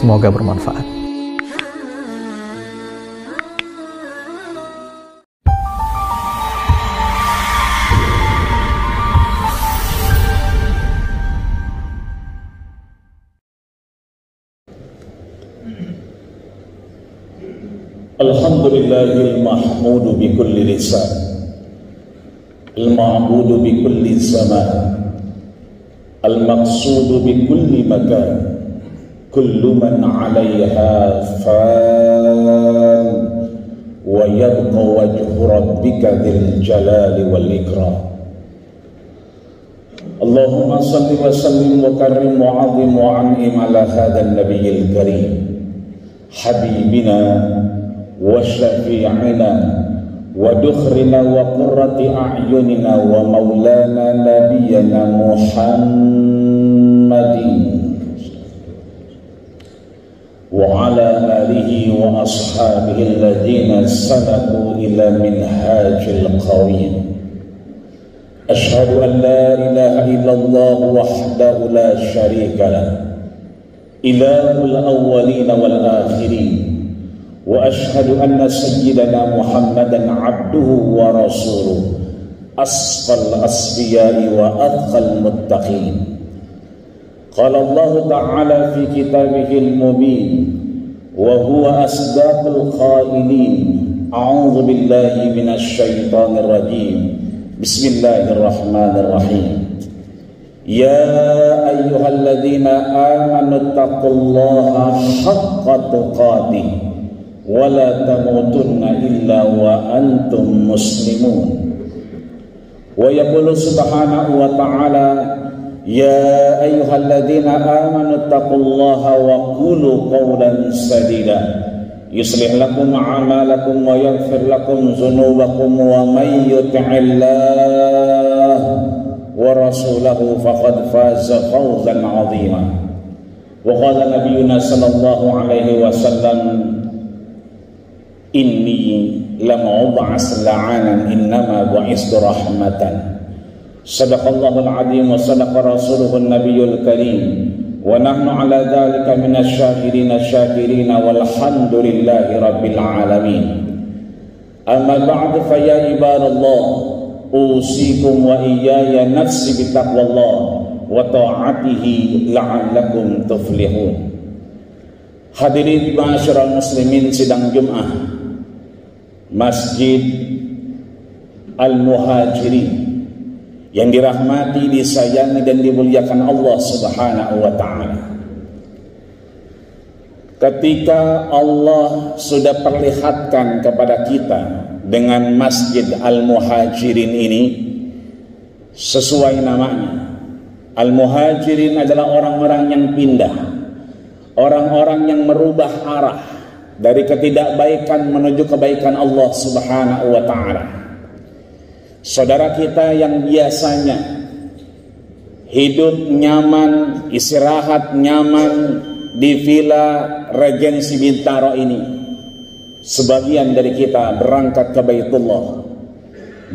Semoga bermanfaat. Alhamdulillahil mahmudu bi kulli lisan, al-ma'budu bi kulli zaman, al-maqsudu bi kulli makan, kullu man 'alayha fan, wa yabqa wajhu rabbika dzil jalali wal ikram. Allahumma salli wa sallim wa karrim wa 'azim wa an'im ala hadzal nabiyil karim, habibina wa syafi'ina wa dukhrina wa qurrati a'yunina wa maulana nabiyyana Muhammadin wa ala alihi wa ashabihi alladhina salaku ila minhajil qawim. Ashhadu an la ilaha illallah wahdahu la syarika lah, ilahul awwalina wal akhirin, wa ashhadu anna sayyidana Muhammadan abduhu wa rasuluh, asfal asfiyai wa adkhal muttaqin. Qala Allah ta'ala fi kitabihil mubin wa huwa asdaqul qailin. A'udzu billahi minasy syaithanir rajim. Bismillahirrahmanirrahim. Ya ayyuhalladzina amanu taqullaha haqqa tuqatih wa la tamutunna illa wa antum muslimun. Wa yaqulu subhanahu wa ta'ala, ya ayyuhalladzina amanu taqullaha wa qulu qawlan sadida yuslih lakum a'malakum wa yaghfir lakum dzunubakum wa may yuti'illah wa rasulahu faqad faza fawzan 'azima. Wa qala nabiyyuna sallallahu alaihi wasallam, inni lam ub'as la'anan innama bu'istu rahmatan. Sadaqallahul azim wa sadaqa rasuluhun nabiyul karim wa nahnu ala dhalika minasy syahidina syakirina walhamdulillahi rabbil alamin. Amma ba'du fa ya ibadallah, usikum wa iyaya nafsi bitaqwallah wa ta'atihi la'allakum tuflihun. Hadirin ma'asyiral muslimin sidang Jumat Masjid Al-Muhajirin yang dirahmati, disayangi dan dimuliakan Allah Subhanahu wa ta'ala. Ketika Allah sudah perlihatkan kepada kita dengan Masjid Al-Muhajirin ini, sesuai namanya, Al-Muhajirin adalah orang-orang yang pindah, orang-orang yang merubah arah dari ketidakbaikan menuju kebaikan Allah Subhanahu wa ta'ala. Saudara kita yang biasanya hidup nyaman, istirahat nyaman di Villa Regensi Bintaro ini, sebagian dari kita berangkat ke Baitullah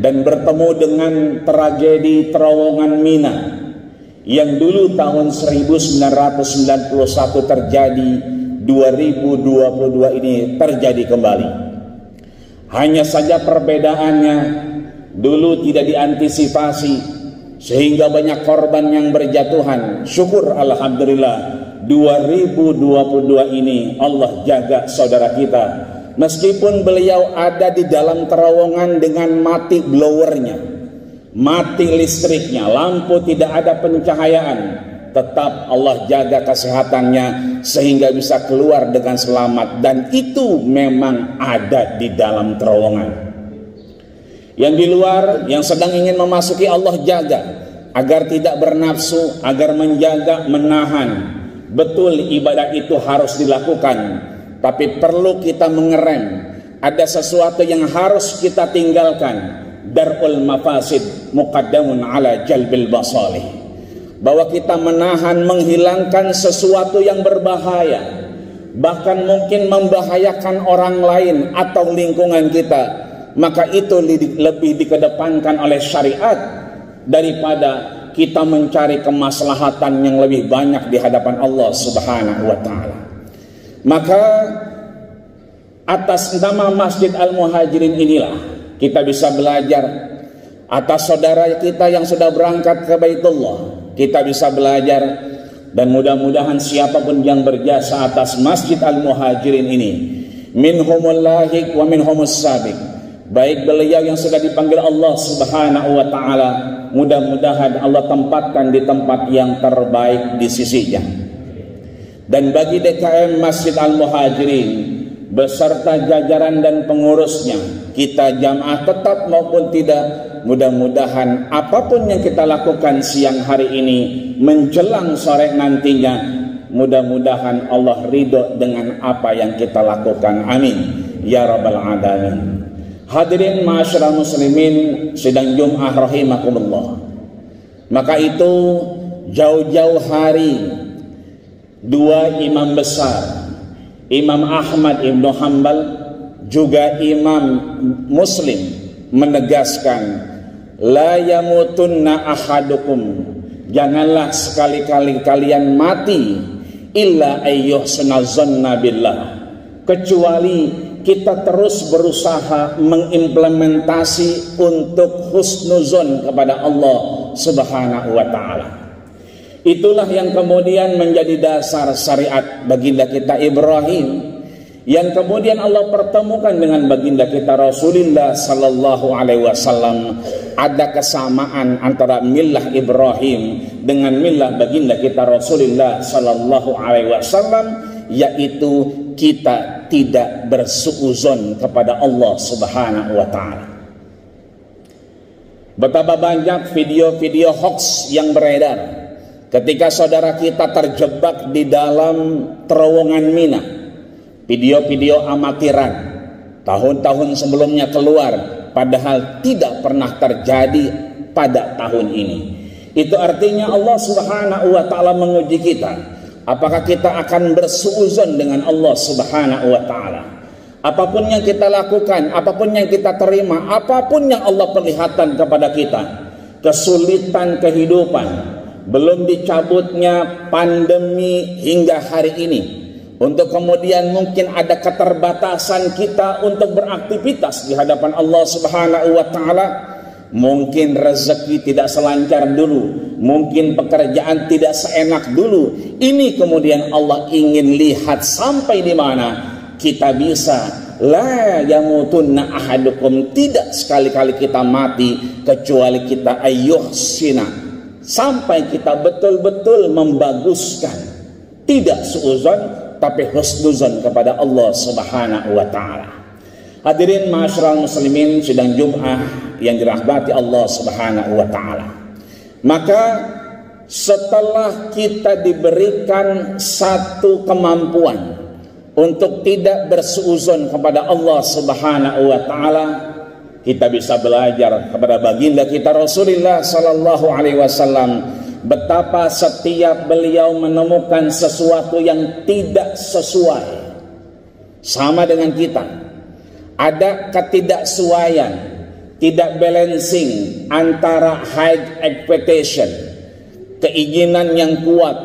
dan bertemu dengan tragedi terowongan Mina yang dulu tahun 1991 terjadi, 2022 ini terjadi kembali. Hanya saja perbedaannya, dulu tidak diantisipasi sehingga banyak korban yang berjatuhan. Syukur alhamdulillah 2022 ini Allah jaga saudara kita, meskipun beliau ada di dalam terowongan dengan mati blowernya, mati listriknya, lampu tidak ada pencahayaan, tetap Allah jaga kesehatannya sehingga bisa keluar dengan selamat. Dan itu memang ada di dalam terowongan. Yang di luar, yang sedang ingin memasuki, Allah jaga agar tidak bernafsu, agar menjaga, menahan. Betul ibadah itu harus dilakukan, tapi perlu kita mengerem. Ada sesuatu yang harus kita tinggalkan. Darul mafasid muqaddamun ala jalbil basalih. Bahwa kita menahan, menghilangkan sesuatu yang berbahaya, bahkan mungkin membahayakan orang lain atau lingkungan kita, maka itu lebih dikedepankan oleh syariat daripada kita mencari kemaslahatan yang lebih banyak di hadapan Allah Subhanahu wa ta'ala. Maka atas nama Masjid Al-Muhajirin inilah kita bisa belajar, atas saudara kita yang sudah berangkat ke Baitullah kita bisa belajar, dan mudah-mudahan siapapun yang berjasa atas Masjid Al-Muhajirin ini, minhumul lahiq wa minhumus sabiq, baik beliau yang sudah dipanggil Allah Subhanahu wa ta'ala, mudah-mudahan Allah tempatkan di tempat yang terbaik di sisinya. Dan bagi DKM Masjid Al-Muhajirin beserta jajaran dan pengurusnya, kita jamaah tetap maupun tidak, mudah-mudahan apapun yang kita lakukan siang hari ini menjelang sore nantinya, mudah-mudahan Allah ridho dengan apa yang kita lakukan. Amin ya rabbal alamin. Hadirin ma'asyiral muslimin sidang Jumat rahimakumullah. Maka itu jauh-jauh hari dua imam besar, Imam Ahmad Ibnu Hanbal juga Imam Muslim, menegaskan la yamutunna ahadukum, janganlah sekali-kali kalian mati illa ayyuhsina dzanna billah, kecuali kita terus berusaha mengimplementasi untuk husnuzon kepada Allah Subhanahu wa ta'ala. Itulah yang kemudian menjadi dasar syariat baginda kita Ibrahim, yang kemudian Allah pertemukan dengan baginda kita Rasulullah sallallahu alaihi wasallam. Ada kesamaan antara millah Ibrahim dengan millah baginda kita Rasulullah sallallahu alaihi wasallam, yaitu kita tidak bersuuzon kepada Allah Subhanahu wa taala. Betapa banyak video-video hoax yang beredar ketika saudara kita terjebak di dalam terowongan Mina. Video-video amatiran tahun-tahun sebelumnya keluar, padahal tidak pernah terjadi pada tahun ini. Itu artinya Allah Subhanahu wa ta'ala menguji kita, apakah kita akan bersuuzon dengan Allah Subhanahu wa ta'ala. Apapun yang kita lakukan, apapun yang kita terima, apapun yang Allah perlihatkan kepada kita, kesulitan kehidupan, belum dicabutnya pandemi hingga hari ini, untuk kemudian mungkin ada keterbatasan kita untuk beraktivitas di hadapan Allah Subhanahu wa ta'ala. Mungkin rezeki tidak selancar dulu, mungkin pekerjaan tidak seenak dulu. Ini kemudian Allah ingin lihat sampai di mana kita bisa la yamutunna ahadukum, tidak sekali-kali kita mati kecuali kita ayyuhsina, sampai kita betul-betul membaguskan, tidak suuzon tapi husnuzon kepada Allah Subhanahu wa ta'ala. Hadirin ma'asyiral muslimin sidang Jum'ah yang dirahmati Allah Subhanahu wa ta'ala. Maka setelah kita diberikan satu kemampuan untuk tidak bersuuzon kepada Allah Subhanahu wa ta'ala, kita bisa belajar kepada baginda kita Rasulullah sallallahu alaihi wasallam, betapa setiap beliau menemukan sesuatu yang tidak sesuai sama dengan kita. Ada ketidaksesuaian, tidak balancing antara high expectation, keinginan yang kuat,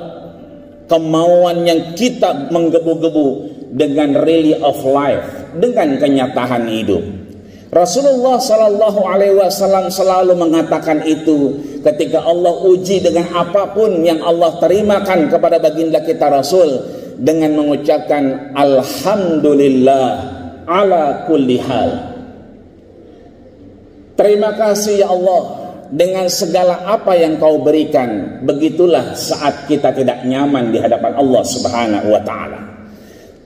kemauan yang kita menggebu-gebu dengan reality of life, dengan kenyataan hidup. Rasulullah sallallahu alaihi wasallam selalu mengatakan itu ketika Allah uji dengan apapun yang Allah terimakan kepada baginda kita Rasul, dengan mengucapkan alhamdulillah ala kulli hal. Terima kasih ya Allah dengan segala apa yang kau berikan. Begitulah saat kita tidak nyaman di hadapan Allah Subhanahu wa ta'ala.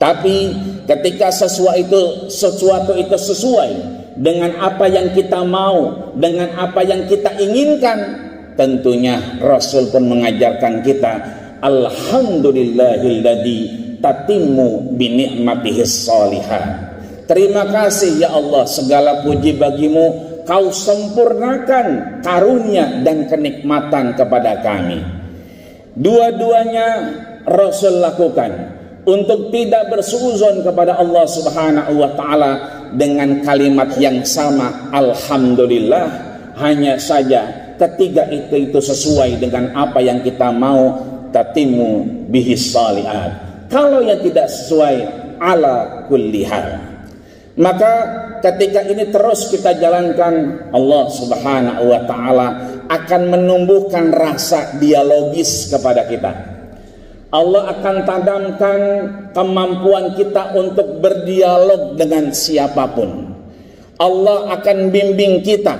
Tapi ketika sesuatu itu sesuai dengan apa yang kita mau, dengan apa yang kita inginkan, tentunya Rasul pun mengajarkan kita alhamdulillahilladzi tatimmu bi ni'matihis sholihah. Terima kasih ya Allah, segala puji bagimu, kau sempurnakan karunia dan kenikmatan kepada kami. Dua-duanya Rasul lakukan untuk tidak bersuuzon kepada Allah Subhanahu wa ta'ala dengan kalimat yang sama, alhamdulillah. Hanya saja ketiga itu sesuai dengan apa yang kita mau, tatimu bihis shalihat, Kalau yang tidak sesuai, ala kulli hal. Maka ketika ini terus kita jalankan, Allah Subhanahu wa ta'ala akan menumbuhkan rasa dialogis kepada kita. Allah akan tanamkan kemampuan kita untuk berdialog dengan siapapun. Allah akan bimbing kita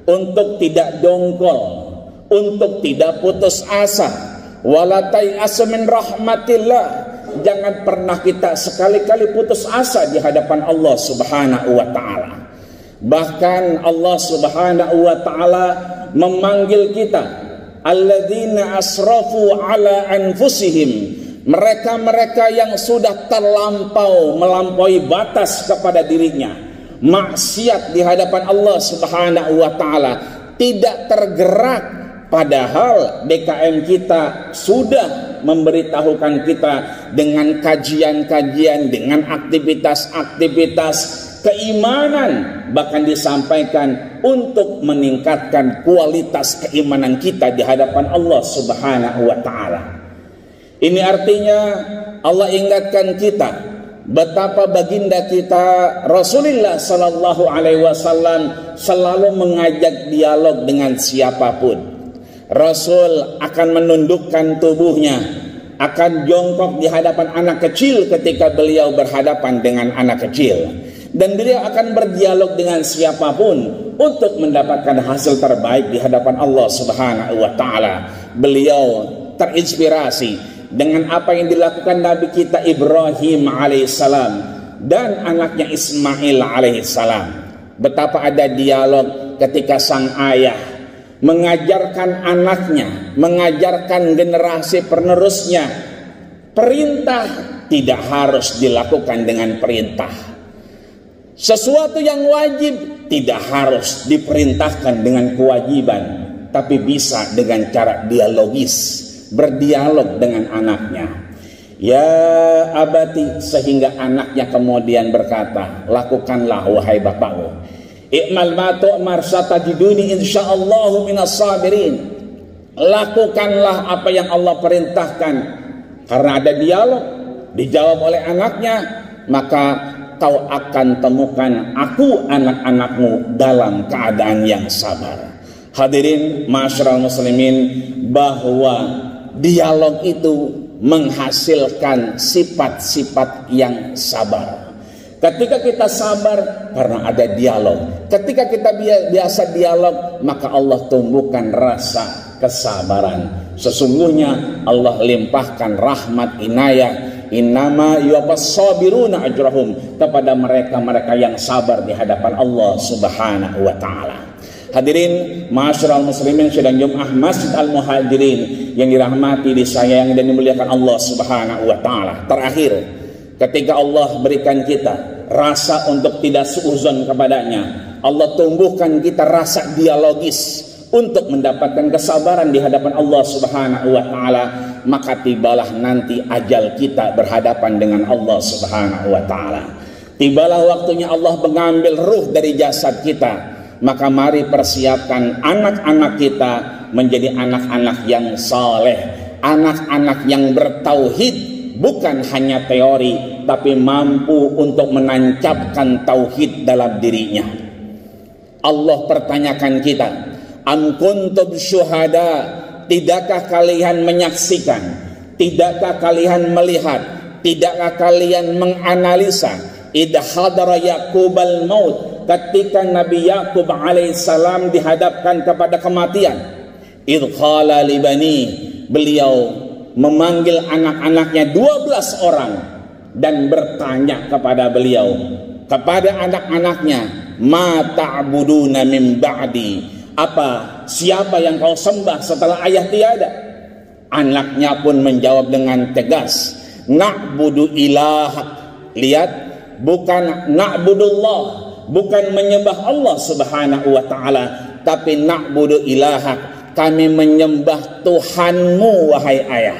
untuk tidak dongkol, untuk tidak putus asa. Wala tai'asu min rahmatillah. Jangan pernah kita sekali-kali putus asa di hadapan Allah Subhanahu wa ta'ala. Bahkan Allah Subhanahu wa ta'ala memanggil kita, alladzina asrafu ala anfusihim, mereka-mereka yang sudah melampaui batas kepada dirinya, maksiat di hadapan Allah Subhanahu wa ta'ala, tidak tergerak. Padahal DKM kita sudah memberitahukan kita dengan kajian-kajian, dengan aktivitas-aktivitas keimanan, bahkan disampaikan untuk meningkatkan kualitas keimanan kita di hadapan Allah Subhanahu wa ta'ala. Ini artinya Allah ingatkan kita betapa baginda kita Rasulullah sallallahu alaihi wasallam selalu mengajak dialog dengan siapapun. Rasul akan menundukkan tubuhnya, akan jongkok di hadapan anak kecil ketika beliau berhadapan dengan anak kecil, dan beliau akan berdialog dengan siapapun untuk mendapatkan hasil terbaik di hadapan Allah Subhanahu wa ta'ala. Beliau terinspirasi dengan apa yang dilakukan Nabi kita Ibrahim alaihissalam dan anaknya Ismail alaihissalam. Betapa ada dialog ketika sang ayah mengajarkan anaknya, mengajarkan generasi penerusnya, perintah tidak harus dilakukan dengan perintah. Sesuatu yang wajib tidak harus diperintahkan dengan kewajiban, tapi bisa dengan cara dialogis, berdialog dengan anaknya. Ya abati, sehingga anaknya kemudian berkata, lakukanlah wahai bapakku, i'mal ma tu'mar satajiduni insyaallahu minas sabirin. Lakukanlah apa yang Allah perintahkan. Karena ada dialog, dijawab oleh anaknya, maka kau akan temukan aku anak-anakmu dalam keadaan yang sabar. Hadirin ma'asyiral muslimin, bahwa dialog itu menghasilkan sifat-sifat yang sabar. Ketika kita sabar karena ada dialog, ketika kita biasa dialog, maka Allah tumbuhkan rasa kesabaran. Sesungguhnya Allah limpahkan rahmat inayah, innama yuwaffas sabiruna ajrahum, kepada mereka-mereka yang sabar di hadapan Allah Subhanahu wa ta'ala. Hadirin ma'asyiral muslimin sidang Jumat Masjid Al-Muhajirin yang dirahmati, disayang dan dimuliakan Allah Subhanahu wa ta'ala. Terakhir, ketika Allah berikan kita rasa untuk tidak suudzon kepadanya, Allah tumbuhkan kita rasa dialogis untuk mendapatkan kesabaran di hadapan Allah Subhanahu wa ta'ala, maka tibalah nanti ajal kita berhadapan dengan Allah Subhanahu wa ta'ala. Tibalah waktunya Allah mengambil ruh dari jasad kita, maka mari persiapkan anak-anak kita menjadi anak-anak yang saleh, anak-anak yang bertauhid. Bukan hanya teori, tapi mampu untuk menancapkan tauhid dalam dirinya. Allah pertanyakan kita, am kuntum syuhada, tidakkah kalian menyaksikan, tidakkah kalian melihat, tidakkah kalian menganalisa, idh hadara Yaqubal maut, ketika Nabi Yaqub alaihissalam dihadapkan kepada kematian, idh qala libani, beliau memanggil anak-anaknya 12 orang dan bertanya kepada beliau, kepada anak-anaknya, ma ta'buduna min ba'di, siapa yang kau sembah setelah ayah tiada? Anaknya pun menjawab dengan tegas, na'budu ilahak. Lihat, bukan na'budullah, bukan menyembah Allah Subhanahu wa ta'ala, tapi na'budu ilahak, kami menyembah Tuhanmu wahai ayah,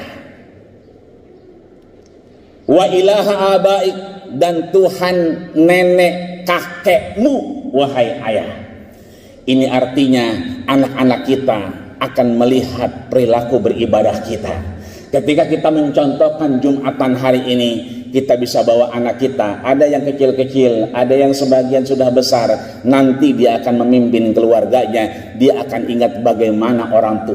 wa ilaha abaik, dan Tuhan nenek kakekmu wahai ayah. Ini artinya anak-anak kita akan melihat perilaku beribadah kita. Ketika kita mencontohkan Jumatan hari ini, kita bisa bawa anak kita, ada yang kecil-kecil, ada yang sebagian sudah besar, nanti dia akan memimpin keluarganya, dia akan ingat bagaimana orang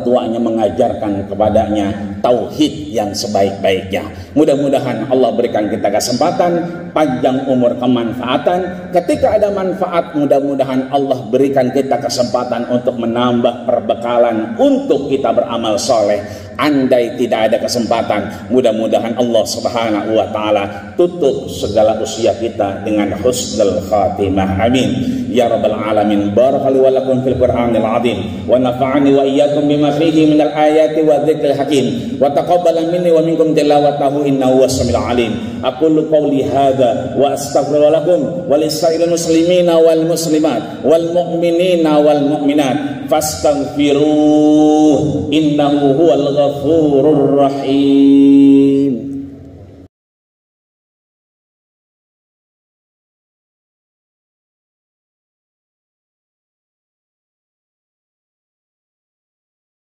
tuanya mengajarkan kepadanya tauhid yang sebaik-baiknya. Mudah-mudahan Allah berikan kita kesempatan, panjang umur, kemanfaatan. Ketika ada manfaat, mudah-mudahan Allah berikan kita kesempatan untuk menambah perbekalan untuk kita beramal soleh. Andai tidak ada kesempatan, mudah-mudahan Allah Subhanahu wa taala tutup segala usia kita dengan husnul khatimah. Amin ya rabbal alamin. Barakallahu wa lakum fil Qur'anil azim wa nafa'ani wa iyyakum bima fihi minal ayati wa dzikril hakim wa taqabbala minni wa minkum tilawatahu innahu was-sami'ul alim. Aqulu qawli hadza wa astaghfiru lakum wa lisa'iril muslimina wal muslimat wal mu'minina wal mu'minat fastaghfiruh innahu huwal ghafurur rahim.